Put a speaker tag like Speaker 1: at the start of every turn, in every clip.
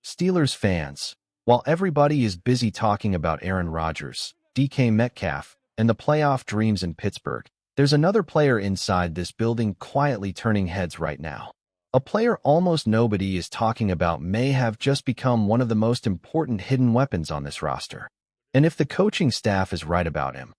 Speaker 1: Steelers fans, while everybody is busy talking about Aaron Rodgers, DK Metcalf, and the playoff dreams in Pittsburgh, there's another player inside this building quietly turning heads right now. A player almost nobody is talking about may have just become one of the most important hidden weapons on this roster. And if the coaching staff is right about him,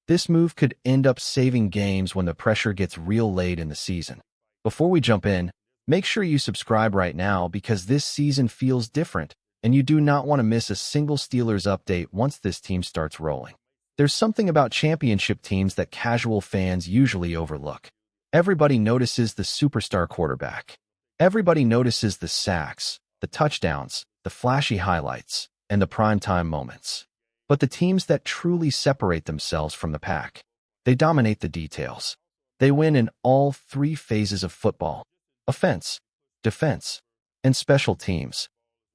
Speaker 1: this move could end up saving games when the pressure gets real late in the season. Before we jump in, make sure you subscribe right now because this season feels different, and you do not want to miss a single Steelers update once this team starts rolling. There's something about championship teams that casual fans usually overlook. Everybody notices the superstar quarterback. Everybody notices the sacks, the touchdowns, the flashy highlights, and the primetime moments. But the teams that truly separate themselves from the pack, they dominate the details. They win in all three phases of football: offense, defense, and special teams.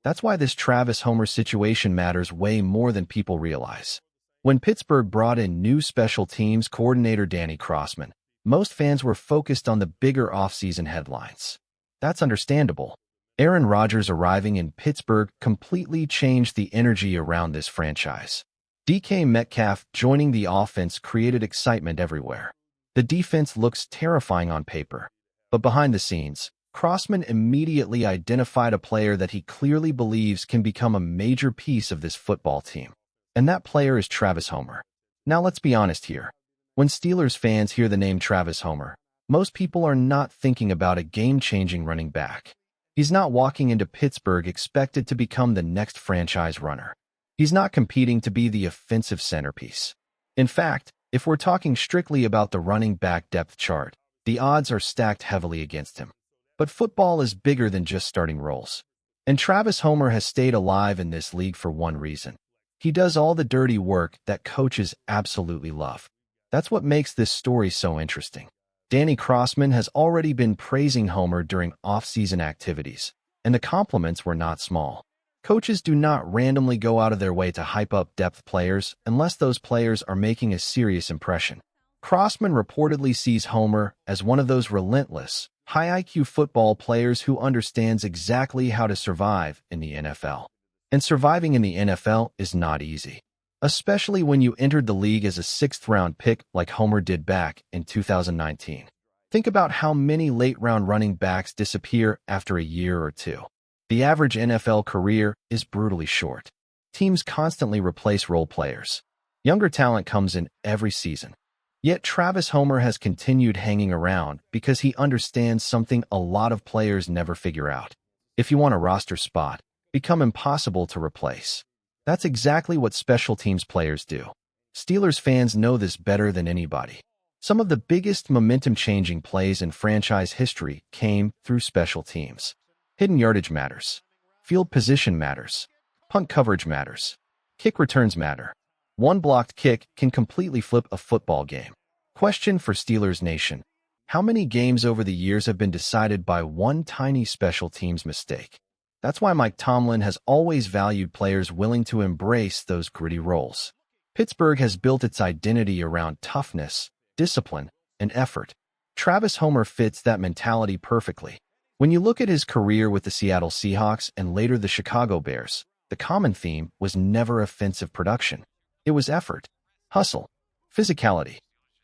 Speaker 1: That's why this Travis Homer situation matters way more than people realize. When Pittsburgh brought in new special teams coordinator Danny Crossman, most fans were focused on the bigger offseason headlines. That's understandable. Aaron Rodgers arriving in Pittsburgh completely changed the energy around this franchise. DK Metcalf joining the offense created excitement everywhere. The defense looks terrifying on paper, but behind the scenes, Crossman immediately identified a player that he clearly believes can become a major piece of this football team. And that player is Travis Homer. Now let's be honest here. When Steelers fans hear the name Travis Homer, most people are not thinking about a game-changing running back. He's not walking into Pittsburgh expected to become the next franchise runner. He's not competing to be the offensive centerpiece. In fact, if we're talking strictly about the running back depth chart, the odds are stacked heavily against him. But football is bigger than just starting roles. And Travis Homer has stayed alive in this league for one reason. He does all the dirty work that coaches absolutely love. That's what makes this story so interesting. Danny Crossman has already been praising Homer during off-season activities, and the compliments were not small. Coaches do not randomly go out of their way to hype up depth players unless those players are making a serious impression. Crossman reportedly sees Homer as one of those relentless, high-IQ football players who understands exactly how to survive in the NFL. And surviving in the NFL is not easy, especially when you entered the league as a sixth-round pick like Homer did back in 2019. Think about how many late-round running backs disappear after a year or two. The average NFL career is brutally short. Teams constantly replace role players. Younger talent comes in every season. Yet Travis Homer has continued hanging around because he understands something a lot of players never figure out. If you want a roster spot, become impossible to replace. That's exactly what special teams players do. Steelers fans know this better than anybody. Some of the biggest momentum-changing plays in franchise history came through special teams. Hidden yardage matters. Field position matters. Punt coverage matters. Kick returns matter. One blocked kick can completely flip a football game. Question for Steelers Nation: how many games over the years have been decided by one tiny special teams mistake? That's why Mike Tomlin has always valued players willing to embrace those gritty roles. Pittsburgh has built its identity around toughness, discipline, and effort. Travis Homer fits that mentality perfectly. When you look at his career with the Seattle Seahawks and later the Chicago Bears, the common theme was never offensive production. It was effort, hustle, physicality.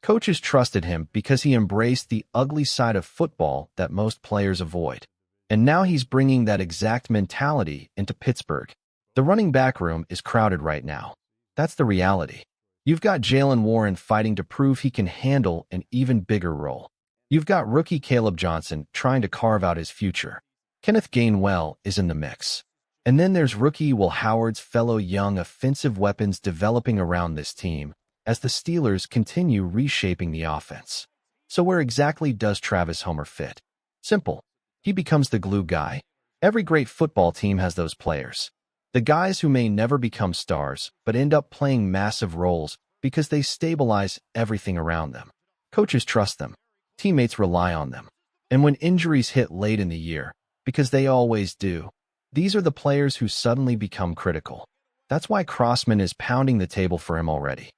Speaker 1: Coaches trusted him because he embraced the ugly side of football that most players avoid. And now he's bringing that exact mentality into Pittsburgh. The running back room is crowded right now. That's the reality. You've got Jaylen Warren fighting to prove he can handle an even bigger role. You've got rookie Caleb Johnson trying to carve out his future. Kenneth Gainwell is in the mix. And then there's rookie Will Howard's fellow young offensive weapons developing around this team as the Steelers continue reshaping the offense. So where exactly does Travis Homer fit? Simple. He becomes the glue guy. Every great football team has those players. The guys who may never become stars, but end up playing massive roles because they stabilize everything around them. Coaches trust them. Teammates rely on them. And when injuries hit late in the year, because they always do, these are the players who suddenly become critical. That's why Crossman is pounding the table for him already.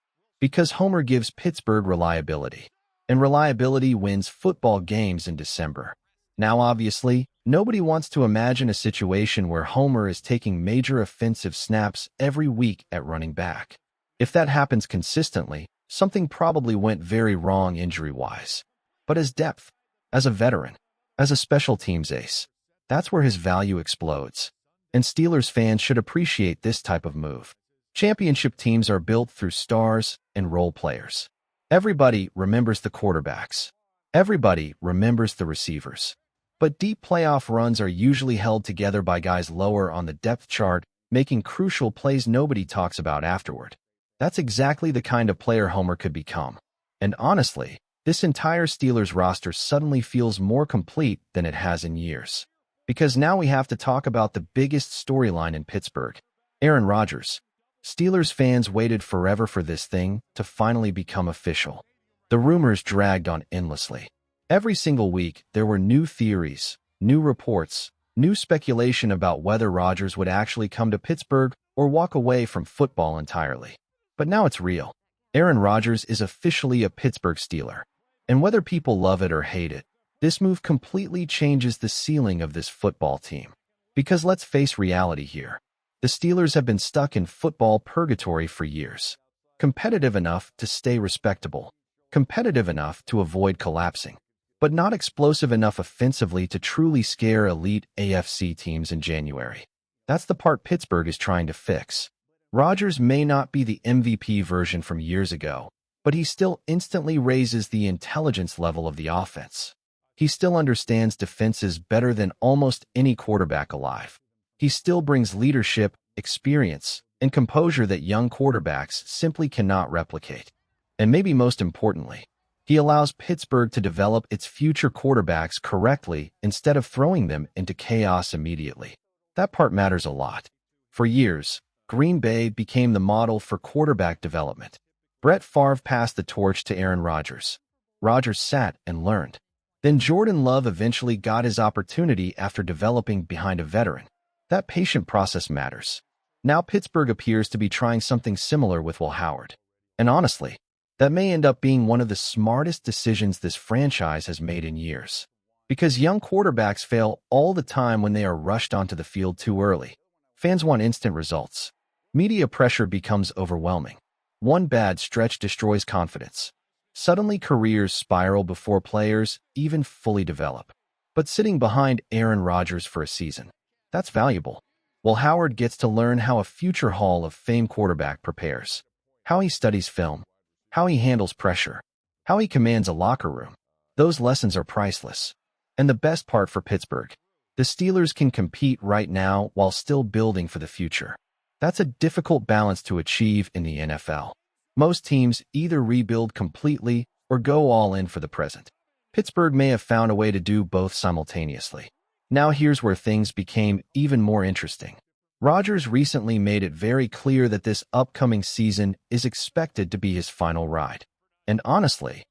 Speaker 1: Because Homer gives Pittsburgh reliability. And reliability wins football games in December. Now, obviously, nobody wants to imagine a situation where Homer is taking major offensive snaps every week at running back. If that happens consistently, something probably went very wrong injury-wise. But as depth, as a veteran, as a special teams ace, that's where his value explodes. And Steelers fans should appreciate this type of move. Championship teams are built through stars and role players. Everybody remembers the quarterbacks. Everybody remembers the receivers. But deep playoff runs are usually held together by guys lower on the depth chart, making crucial plays nobody talks about afterward. That's exactly the kind of player Homer could become. And honestly, this entire Steelers roster suddenly feels more complete than it has in years. Because now we have to talk about the biggest storyline in Pittsburgh, Aaron Rodgers. Steelers fans waited forever for this thing to finally become official. The rumors dragged on endlessly. Every single week, there were new theories, new reports, new speculation about whether Rodgers would actually come to Pittsburgh or walk away from football entirely. But now it's real. Aaron Rodgers is officially a Pittsburgh Steeler. And whether people love it or hate it, this move completely changes the ceiling of this football team. Because let's face reality here. The Steelers have been stuck in football purgatory for years. Competitive enough to stay respectable. Competitive enough to avoid collapsing. But not explosive enough offensively to truly scare elite AFC teams in January. That's the part Pittsburgh is trying to fix. Rodgers may not be the MVP version from years ago, but he still instantly raises the intelligence level of the offense. He still understands defenses better than almost any quarterback alive. He still brings leadership, experience, and composure that young quarterbacks simply cannot replicate. And maybe most importantly, he allows Pittsburgh to develop its future quarterbacks correctly instead of throwing them into chaos immediately. That part matters a lot. For years, Green Bay became the model for quarterback development. Brett Favre passed the torch to Aaron Rodgers. Rodgers sat and learned. Then Jordan Love eventually got his opportunity after developing behind a veteran. That patient process matters. Now Pittsburgh appears to be trying something similar with Will Howard. And honestly, that may end up being one of the smartest decisions this franchise has made in years. Because young quarterbacks fail all the time when they are rushed onto the field too early. Fans want instant results. Media pressure becomes overwhelming. One bad stretch destroys confidence. Suddenly careers spiral before players even fully develop. But sitting behind Aaron Rodgers for a season, that's valuable. Will Howard gets to learn how a future Hall of Fame quarterback prepares, how he studies film, how he handles pressure, how he commands a locker room. Those lessons are priceless. And the best part for Pittsburgh, the Steelers can compete right now while still building for the future. That's a difficult balance to achieve in the NFL. Most teams either rebuild completely or go all in for the present. Pittsburgh may have found a way to do both simultaneously. Now here's where things became even more interesting. Rodgers recently made it very clear that this upcoming season is expected to be his final ride. And honestly,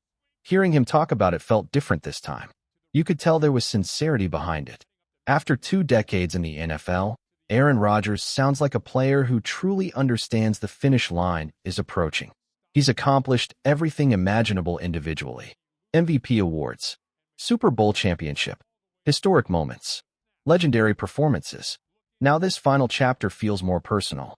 Speaker 1: hearing him talk about it felt different this time. You could tell there was sincerity behind it. After 2 decades in the NFL, Aaron Rodgers sounds like a player who truly understands the finish line is approaching. He's accomplished everything imaginable individually. MVP awards, Super Bowl championship, historic moments, legendary performances. Now this final chapter feels more personal.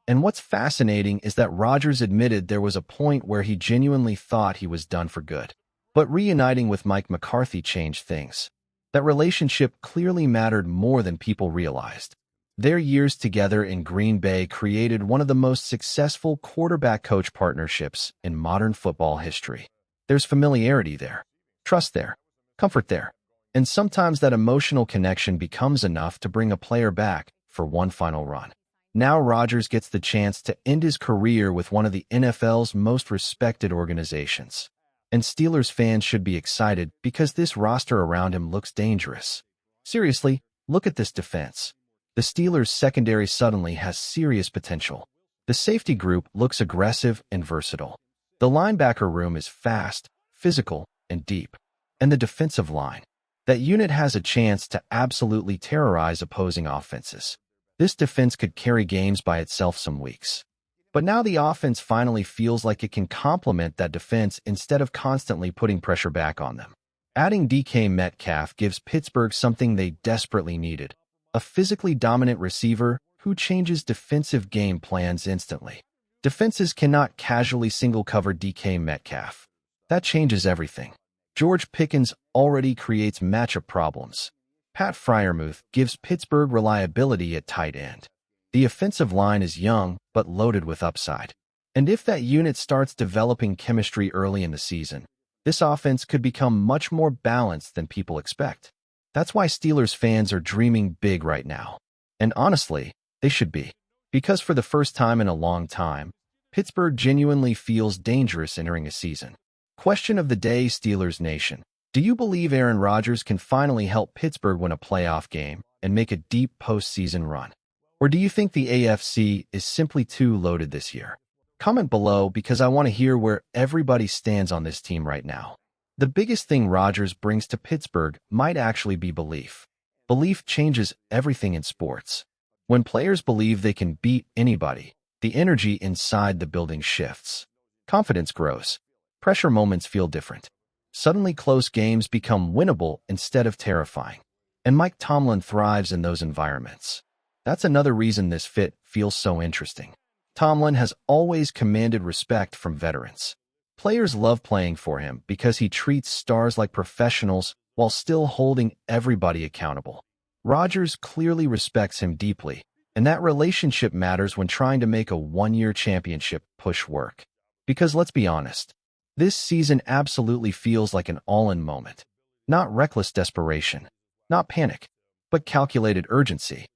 Speaker 1: And what's fascinating is that Rodgers admitted there was a point where he genuinely thought he was done for good. But reuniting with Mike McCarthy changed things. That relationship clearly mattered more than people realized. Their years together in Green Bay created one of the most successful quarterback-coach partnerships in modern football history. There's familiarity there, trust there, comfort there, and sometimes that emotional connection becomes enough to bring a player back for one final run. Now Rodgers gets the chance to end his career with one of the NFL's most respected organizations. And Steelers fans should be excited because this roster around him looks dangerous. Seriously, look at this defense. The Steelers' secondary suddenly has serious potential. The safety group looks aggressive and versatile. The linebacker room is fast, physical, and deep. And the defensive line. That unit has a chance to absolutely terrorize opposing offenses. This defense could carry games by itself some weeks. But now the offense finally feels like it can complement that defense instead of constantly putting pressure back on them. Adding DK Metcalf gives Pittsburgh something they desperately needed, a physically dominant receiver who changes defensive game plans instantly. Defenses cannot casually single-cover DK Metcalf. That changes everything. George Pickens already creates matchup problems. Pat Freiermuth gives Pittsburgh reliability at tight end. The offensive line is young but loaded with upside. And if that unit starts developing chemistry early in the season, this offense could become much more balanced than people expect. That's why Steelers fans are dreaming big right now. And honestly, they should be. Because for the first time in a long time, Pittsburgh genuinely feels dangerous entering a season. Question of the day, Steelers Nation. Do you believe Aaron Rodgers can finally help Pittsburgh win a playoff game and make a deep postseason run? Or do you think the AFC is simply too loaded this year? Comment below because I want to hear where everybody stands on this team right now. The biggest thing Rodgers brings to Pittsburgh might actually be belief. Belief changes everything in sports. When players believe they can beat anybody, the energy inside the building shifts. Confidence grows. Pressure moments feel different. Suddenly close games become winnable instead of terrifying. And Mike Tomlin thrives in those environments. That's another reason this fit feels so interesting. Tomlin has always commanded respect from veterans. Players love playing for him because he treats stars like professionals while still holding everybody accountable. Rodgers clearly respects him deeply, and that relationship matters when trying to make a one-year championship push work. Because let's be honest, this season absolutely feels like an all-in moment. Not reckless desperation, not panic, but calculated urgency.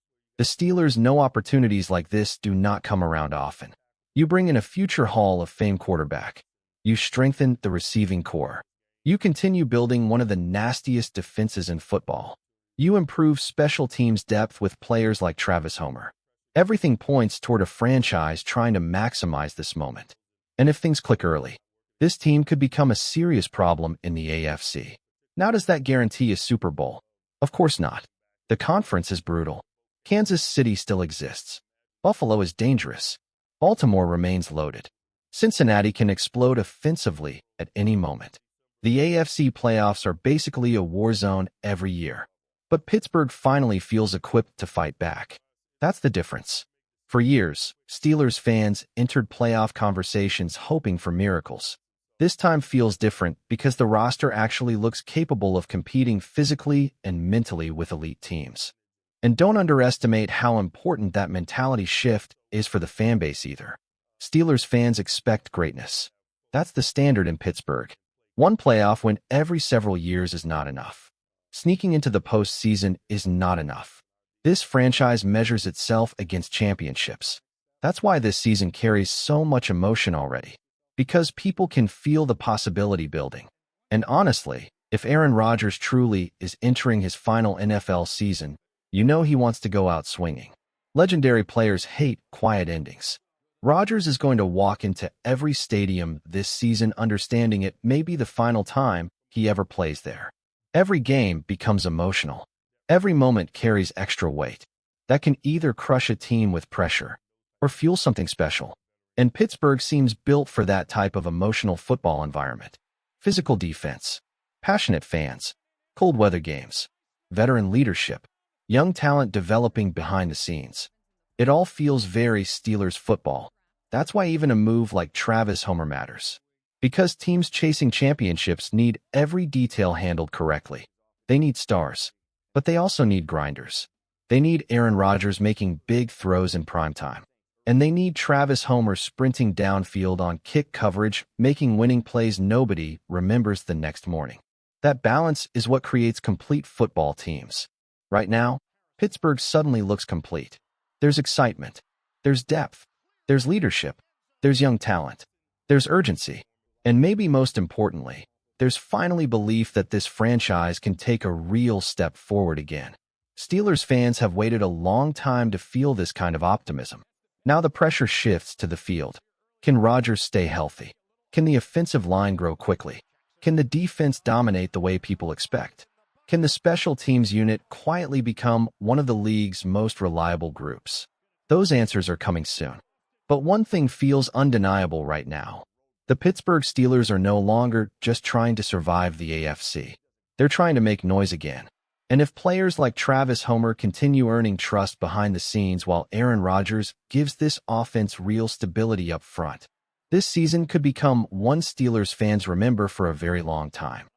Speaker 1: The Steelers know opportunities like this do not come around often. You bring in a future Hall of Fame quarterback. You strengthen the receiving core. You continue building one of the nastiest defenses in football. You improve special teams depth with players like Travis Homer. Everything points toward a franchise trying to maximize this moment. And if things click early, this team could become a serious problem in the AFC. Now, does that guarantee a Super Bowl? Of course not. The conference is brutal. Kansas City still exists. Buffalo is dangerous. Baltimore remains loaded. Cincinnati can explode offensively at any moment. The AFC playoffs are basically a war zone every year. But Pittsburgh finally feels equipped to fight back. That's the difference. For years, Steelers fans entered playoff conversations hoping for miracles. This time feels different because the roster actually looks capable of competing physically and mentally with elite teams. And don't underestimate how important that mentality shift is for the fanbase either. Steelers fans expect greatness. That's the standard in Pittsburgh. One playoff win every several years is not enough. Sneaking into the postseason is not enough. This franchise measures itself against championships. That's why this season carries so much emotion already. Because people can feel the possibility building. And honestly, if Aaron Rodgers truly is entering his final NFL season, you know he wants to go out swinging. Legendary players hate quiet endings. Rodgers is going to walk into every stadium this season understanding it may be the final time he ever plays there. Every game becomes emotional. Every moment carries extra weight. That can either crush a team with pressure or fuel something special. And Pittsburgh seems built for that type of emotional football environment. Physical defense, passionate fans, cold weather games, veteran leadership, young talent developing behind the scenes. It all feels very Steelers football. That's why even a move like Travis Homer matters. Because teams chasing championships need every detail handled correctly. They need stars, but they also need grinders. They need Aaron Rodgers making big throws in primetime. And they need Travis Homer sprinting downfield on kick coverage, making winning plays nobody remembers the next morning. That balance is what creates complete football teams. Right now, Pittsburgh suddenly looks complete. There's excitement. There's depth. There's leadership. There's young talent. There's urgency. And maybe most importantly, there's finally belief that this franchise can take a real step forward again. Steelers fans have waited a long time to feel this kind of optimism. Now the pressure shifts to the field. Can Rodgers stay healthy? Can the offensive line grow quickly? Can the defense dominate the way people expect? Can the special teams unit quietly become one of the league's most reliable groups? Those answers are coming soon. But one thing feels undeniable right now. The Pittsburgh Steelers are no longer just trying to survive the AFC. They're trying to make noise again. And if players like Travis Homer continue earning trust behind the scenes while Aaron Rodgers gives this offense real stability up front, this season could become one Steelers fans remember for a very long time.